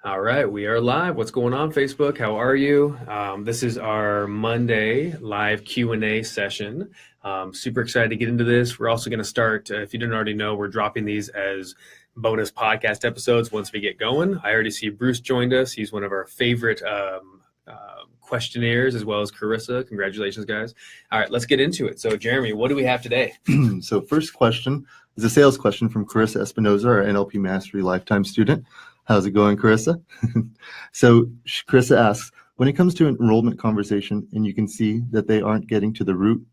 All right, we are live. What's going on, Facebook? How are you? This is our Monday live Q&A session. Super excited to get into this. We're also going to start, if you didn't already know, we're dropping these as bonus podcast episodes once we get going. I already see Bruce joined us. He's one of our favorite questionnaires, as well as Carissa. Congratulations, guys. All right, let's get into it. So, Jeremy, what do we have today? So first question is a sales question from Carissa Espinoza, our NLP Mastery Lifetime student. How's it going, Carissa? So Carissa asks, when it comes to an enrollment conversation and you can see that they aren't getting to the root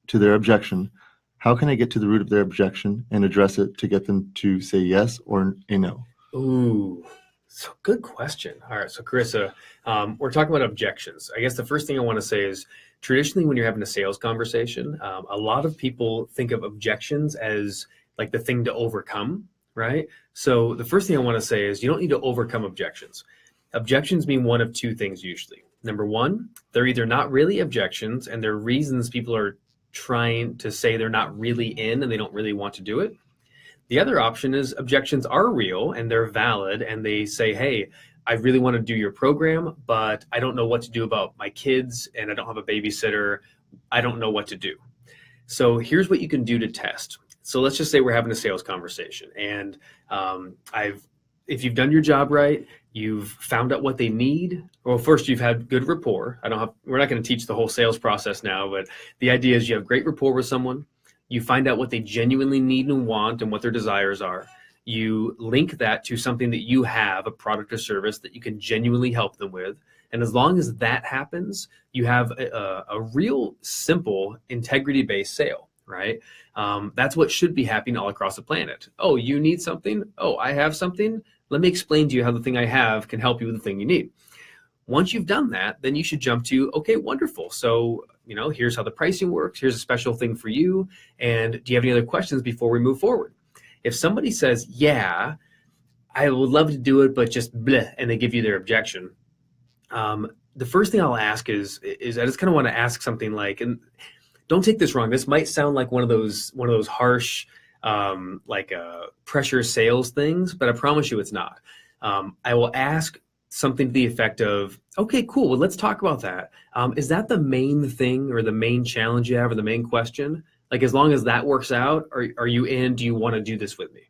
to their objection, how can I get to the root of their objection and address it to get them to say yes or a no? Ooh, so good question. All right, so Carissa, we're talking about objections. I guess the first thing I want to say is traditionally when you're having a sales conversation, a lot of people think of objections as like the thing to overcome, right? So the first thing I want to say is you don't need to overcome objections. Objections mean one of two things usually. Number one, they're either not really objections and they're reasons people are trying to say they're not really in and they don't really want to do it. The other option is objections are real and they're valid and they say, hey, I really want to do your program, but I don't know what to do about my kids and I don't have a babysitter. I don't know what to do. So here's what you can do to test. So let's just say we're having a sales conversation and if you've done your job right, you've found out what they need. Well, first you've had good rapport. We're not going to teach the whole sales process now, but the idea is you have great rapport with someone. You find out what they genuinely need and want and what their desires are. You link that to something that you have, a product or service that you can genuinely help them with. And as long as that happens, you have a real simple integrity-based sale, right? That's what should be happening all across the planet. Oh, you need something? Oh, I have something? Let me explain to you how the thing I have can help you with the thing you need. Once you've done that, then you should jump to, okay, wonderful. So, here's how the pricing works. Here's a special thing for you. And do you have any other questions before we move forward? If somebody says, yeah, I would love to do it, but just bleh, and they give you their objection, the first thing I'll ask is I just kind of want to ask something like, and don't take this wrong, this might sound like one of those harsh, pressure sales things, but I promise you it's not. I will ask something to the effect of, okay, cool, well, let's talk about that. Is that the main thing or the main challenge you have or the main question? Like, as long as that works out, are you in? Do you want to do this with me?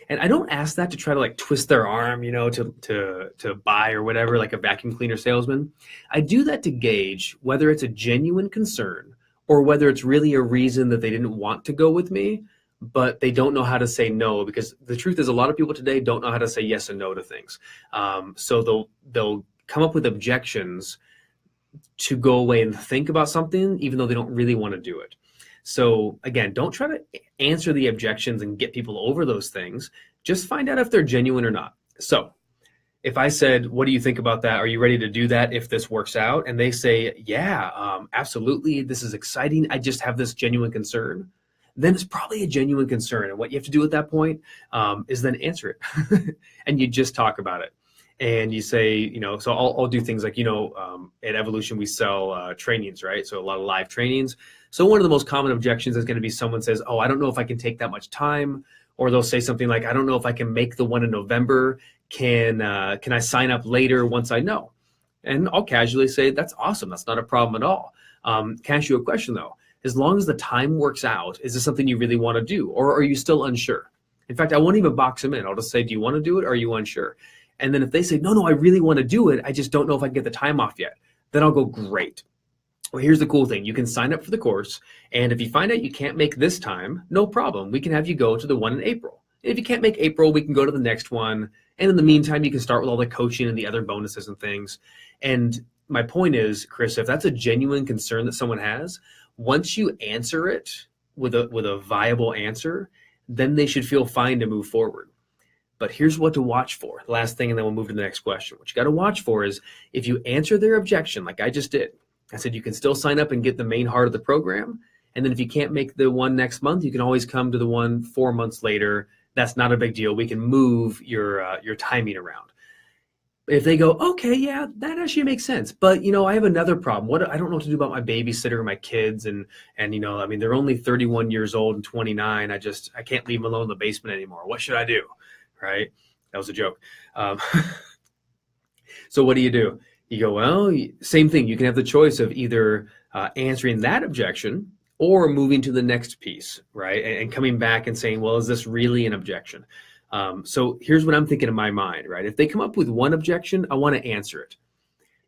And I don't ask that to try to twist their arm, to buy or whatever, like a vacuum cleaner salesman. I do that to gauge whether it's a genuine concern or whether it's really a reason that they didn't want to go with me, but they don't know how to say no, because the truth is a lot of people today don't know how to say yes and no to things. So they'll come up with objections to go away and think about something, even though they don't really want to do it. So again, don't try to answer the objections and get people over those things. Just find out if they're genuine or not. So if I said, what do you think about that? Are you ready to do that if this works out? And they say, yeah, absolutely. This is exciting. I just have this genuine concern. Then it's probably a genuine concern. And what you have to do at that point is then answer it. And you just talk about it. And you say, so I'll do things like, at Evolution, we sell trainings, right? So a lot of live trainings. So one of the most common objections is going to be someone says, oh, I don't know if I can take that much time. Or they'll say something like, I don't know if I can make the one in November. Can I sign up later once I know? And I'll casually say, that's awesome. That's not a problem at all. Can I ask you a question, though? As long as the time works out, is this something you really want to do? Or are you still unsure? In fact, I won't even box them in. I'll just say, do you want to do it? Or are you unsure? And then if they say, no, I really want to do it, I just don't know if I can get the time off yet, then I'll go, great. Well, here's the cool thing. You can sign up for the course. And if you find out you can't make this time, no problem. We can have you go to the one in April. And if you can't make April, we can go to the next one. And in the meantime, you can start with all the coaching and the other bonuses and things. And my point is, Chris, if that's a genuine concern that someone has, once you answer it with a viable answer, then they should feel fine to move forward. But here's what to watch for. The last thing, and then we'll move to the next question. What you got to watch for is if you answer their objection, like I just did, I said you can still sign up and get the main heart of the program. And then if you can't make the one next month, you can always come to the one 4 months later. That's not a big deal. We can move your timing around. If they go, okay, yeah, that actually makes sense. But, I have another problem. I don't know what to do about my babysitter or my kids. And they're only 31 years old and 29. I can't leave them alone in the basement anymore. What should I do? Right? That was a joke. So what do? You go, well, same thing. You can have the choice of either answering that objection or moving to the next piece, right? And coming back and saying, well, is this really an objection? So here's what I'm thinking in my mind, right? If they come up with one objection, I want to answer it.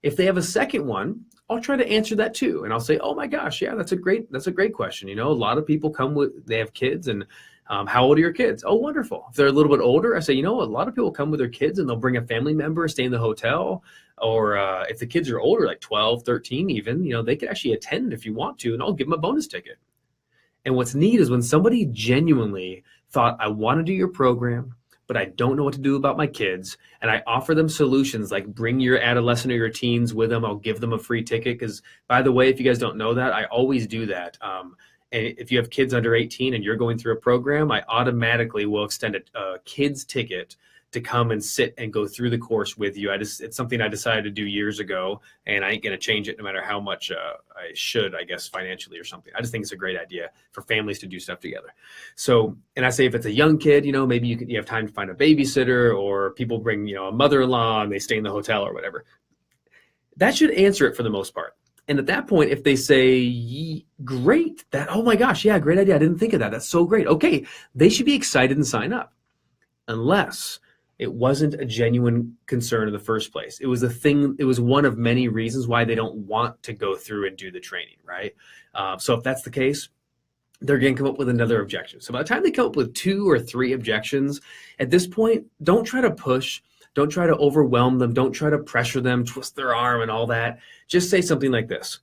If they have a second one, I'll try to answer that too. And I'll say, oh my gosh, yeah, that's a great question. A lot of people they have kids, and how old are your kids? Oh, wonderful. If they're a little bit older, I say, a lot of people come with their kids and they'll bring a family member, stay in the hotel. Or if the kids are older, like 12, 13 even, they could actually attend if you want to, and I'll give them a bonus ticket. And what's neat is when somebody genuinely thought, I want to do your program, but I don't know what to do about my kids. And I offer them solutions like bring your adolescent or your teens with them. I'll give them a free ticket. Because by the way, if you guys don't know that, I always do that. And if you have kids under 18 and you're going through a program, I automatically will extend a kid's ticket to come and sit and go through the course with you. It's something I decided to do years ago, and I ain't going to change it no matter how much I should, I guess, financially or something. I just think it's a great idea for families to do stuff together. So, and I say if it's a young kid, maybe you have time to find a babysitter, or people bring, a mother-in-law and they stay in the hotel or whatever. That should answer it for the most part. And at that point, if they say, great, oh my gosh, yeah, great idea. I didn't think of that. That's so great. Okay, they should be excited and sign up. Unless it wasn't a genuine concern in the first place. It was one of many reasons why they don't want to go through and do the training, right? So if that's the case, they're going to come up with another objection. So by the time they come up with 2 or 3 objections, at this point, don't try to push, don't try to overwhelm them, don't try to pressure them, twist their arm and all that. Just say something like this.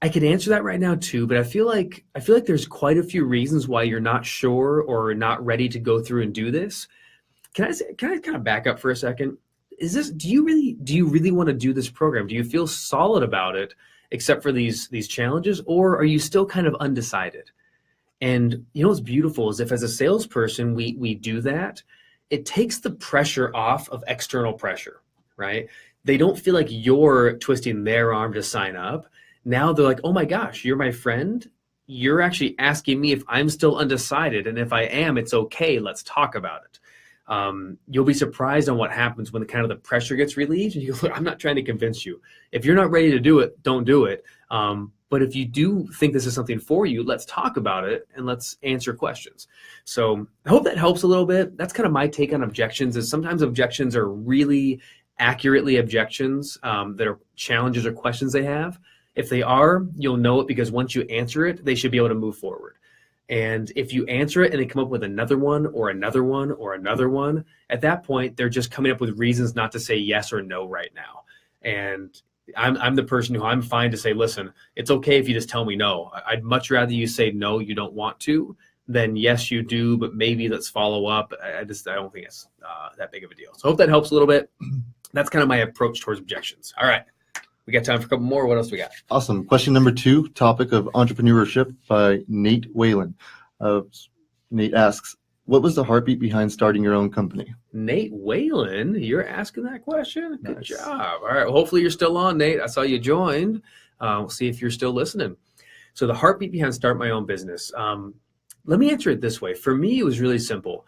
I could answer that right now too, but I feel like there's quite a few reasons why you're not sure or not ready to go through and do this. Can I kind of back up for a second? Do you really want to do this program? Do you feel solid about it, except for these challenges, or are you still kind of undecided? And what's beautiful is if as a salesperson we do that, it takes the pressure off of external pressure, right? They don't feel like you're twisting their arm to sign up. Now they're like, oh my gosh, you're my friend. You're actually asking me if I'm still undecided, and if I am, it's okay. Let's talk about it. You'll be surprised on what happens when the pressure gets relieved. And you go, look, I'm not trying to convince you. If you're not ready to do it, don't do it. But if you do think this is something for you, let's talk about it and let's answer questions. So I hope that helps a little bit. That's kind of my take on objections. Is sometimes objections are really accurately objections that are challenges or questions they have. If they are, you'll know it because once you answer it, they should be able to move forward. And if you answer it and they come up with another one or another one or another one, at that point, they're just coming up with reasons not to say yes or no right now. And I'm the person who I'm fine to say, listen, it's okay if you just tell me no. I'd much rather you say no, you don't want to, than yes, you do, but maybe let's follow up. I don't think it's that big of a deal. So I hope that helps a little bit. That's kind of my approach towards objections. All right. We got time for a couple more. What else we got? Awesome. Question number 2, topic of entrepreneurship by Nate Whalen. Nate asks, what was the heartbeat behind starting your own company? Nate Whalen, you're asking that question? Good Nice. job. All right. Well, hopefully you're still on, Nate. I saw you joined. We'll see if you're still listening. So the heartbeat behind start my own business. Let me answer it this way. For me, it was really simple.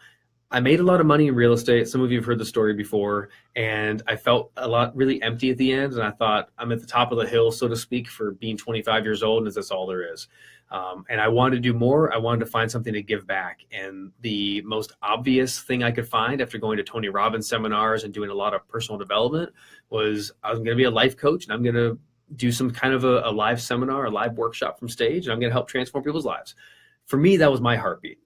I made a lot of money in real estate. Some of you have heard the story before, and I felt really empty at the end. And I thought I'm at the top of the hill, so to speak, for being 25 years old, and that's all there is. And I wanted to do more. I wanted to find something to give back. And the most obvious thing I could find after going to Tony Robbins seminars and doing a lot of personal development was I was going to be a life coach, and I'm going to do some kind of a live seminar, a live workshop from stage, and I'm going to help transform people's lives. For me, that was my heartbeat.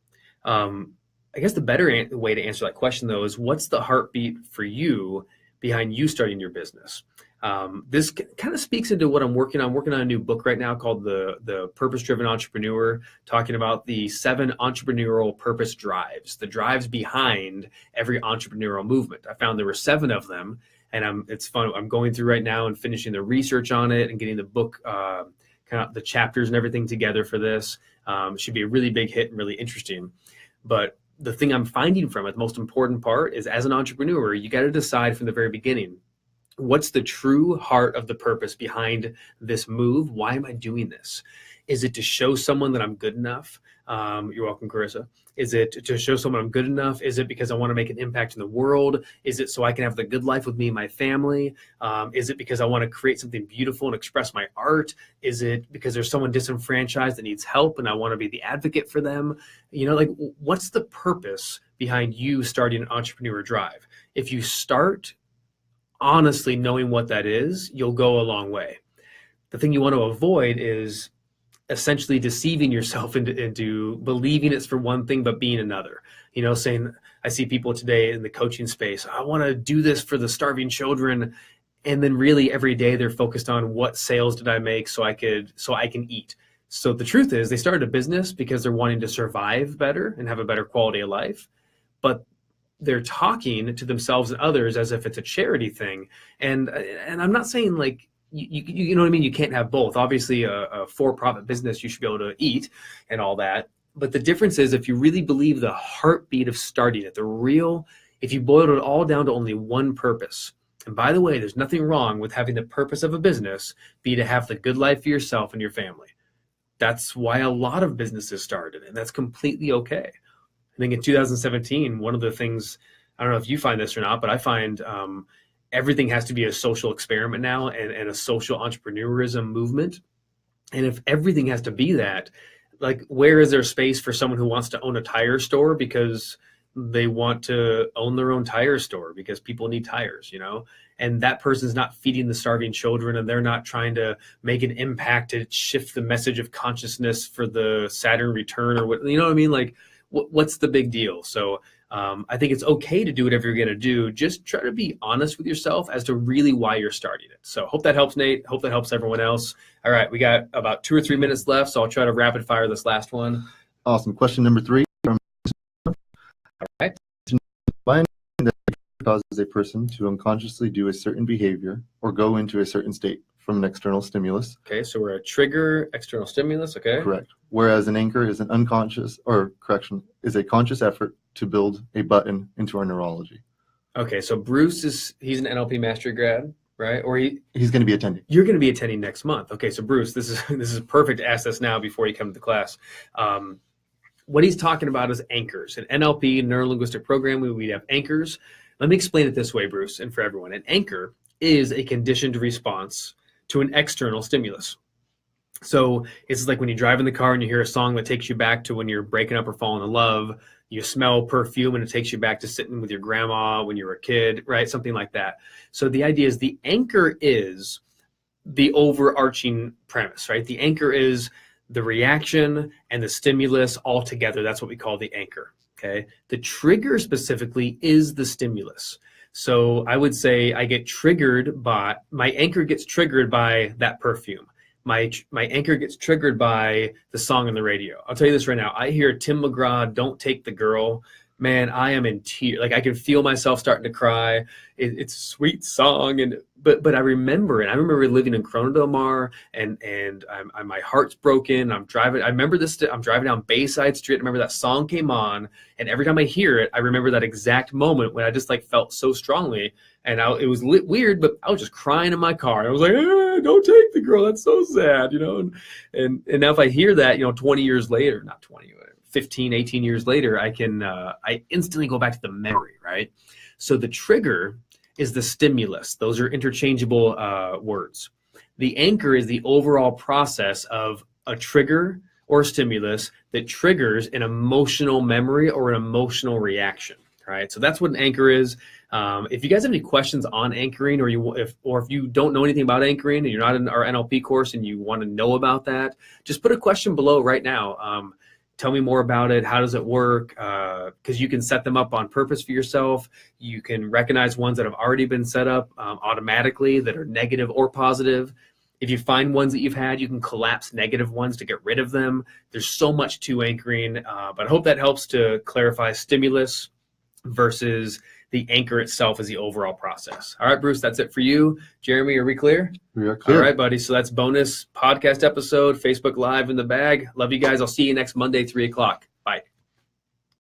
I guess the better way to answer that question, though, is what's the heartbeat for you behind you starting your business? This kind of speaks into what I'm working on. I'm working on a new book right now called The Purpose-Driven Entrepreneur, talking about the 7 entrepreneurial purpose drives, the drives behind every entrepreneurial movement. I found there were 7 of them, and it's fun. I'm going through right now and finishing the research on it and getting the book, kind of the chapters and everything together for this. It should be a really big hit and really interesting. But the thing I'm finding from it, the most important part is as an entrepreneur, you got to decide from the very beginning, what's the true heart of the purpose behind this move? Why am I doing this? Is it to show someone that I'm good enough? You're welcome, Carissa. Is it to show someone I'm good enough? Is it because I want to make an impact in the world? Is it so I can have the good life with me and my family? Is it because I want to create something beautiful and express my art? Is it because there's someone disenfranchised that needs help and I want to be the advocate for them? Like, what's the purpose behind you starting an entrepreneur drive? If you start honestly knowing what that is, you'll go a long way. The thing you want to avoid is essentially deceiving yourself into believing it's for one thing but being another. Saying, I see people today in the coaching space, I want to do this for the starving children, and then really every day they're focused on what sales did I make so I can eat. So the truth is they started a business because they're wanting to survive better and have a better quality of life, but they're talking to themselves and others as if it's a charity thing. And I'm not saying like, you know what I mean? You can't have both. Obviously, a for-profit business, you should be able to eat and all that. But the difference is if you really believe the heartbeat of starting it, if you boiled it all down to only one purpose. And by the way, there's nothing wrong with having the purpose of a business be to have the good life for yourself and your family. That's why a lot of businesses started, and that's completely okay. I think in 2017, one of the things, I don't know if you find this or not, but I find everything has to be a social experiment now and a social entrepreneurism movement. And if everything has to be that, like, where is there space for someone who wants to own a tire store because they want to own their own tire store because people need tires, and that person's not feeding the starving children and they're not trying to make an impact to shift the message of consciousness for the Saturn return or what, you know what I mean? Like, what's the big deal? So I think it's okay to do whatever you're going to do. Just try to be honest with yourself as to really why you're starting it. So hope that helps, Nate. Hope that helps everyone else. All right, we got about 2 or 3 minutes left, so I'll try to rapid fire this last one. Awesome. Question number 3. All right. Why that causes a person to unconsciously do a certain behavior or go into a certain state from an external stimulus? Okay, so we're a trigger, external stimulus, okay? Correct. Whereas an anchor is a conscious effort to build a button into our neurology. Okay, so Bruce he's an NLP mastery grad, right? Or he's going to be attending. You're going to be attending next month. Okay, so Bruce, this is perfect to ask this now before you come to the class. What he's talking about is anchors. An NLP, neuro-linguistic programming, we have anchors. Let me explain it this way, Bruce, and for everyone. An anchor is a conditioned response to an external stimulus. So it's like when you drive in the car and you hear a song that takes you back to when you're breaking up or falling in love. You smell perfume and it takes you back to sitting with your grandma when you were a kid, right? Something like that. So the idea is the anchor is the overarching premise, right? The anchor is the reaction and the stimulus all together. That's what we call the anchor, okay? The trigger specifically is the stimulus. So I would say my anchor gets triggered by that perfume. My anchor gets triggered by the song on the radio. I'll tell you this right now. I hear Tim McGraw, "Don't Take the Girl." Man, I am in tears. Like, I can feel myself starting to cry. It's a sweet song, but I remember it. I remember living in Corona Del Mar, and my heart's broken. I'm driving. I remember this. I'm driving down Bayside Street. I remember that song came on, and every time I hear it, I remember that exact moment when I just like felt so strongly. And it was weird, but I was just crying in my car. And I was like, "Don't take the girl. That's so sad," And now if I hear that, 20 years later, not 20, 15, 18 years later, I instantly go back to the memory, right? So the trigger is the stimulus. Those are interchangeable words. The anchor is the overall process of a trigger or stimulus that triggers an emotional memory or an emotional reaction, right? So that's what an anchor is. If you guys have any questions on anchoring, or if you don't know anything about anchoring and you're not in our NLP course and you want to know about that, just put a question below right now. Tell me more about it. How does it work? Because you can set them up on purpose for yourself. You can recognize ones that have already been set up automatically that are negative or positive. If you find ones that you've had, you can collapse negative ones to get rid of them. There's so much to anchoring, but I hope that helps to clarify stimulus versus the anchor itself as the overall process. All right, Bruce, that's it for you. Jeremy, are we clear? We are clear. All right, buddy. So that's bonus podcast episode, Facebook Live in the bag. Love you guys. I'll see you next Monday, 3 o'clock. Bye.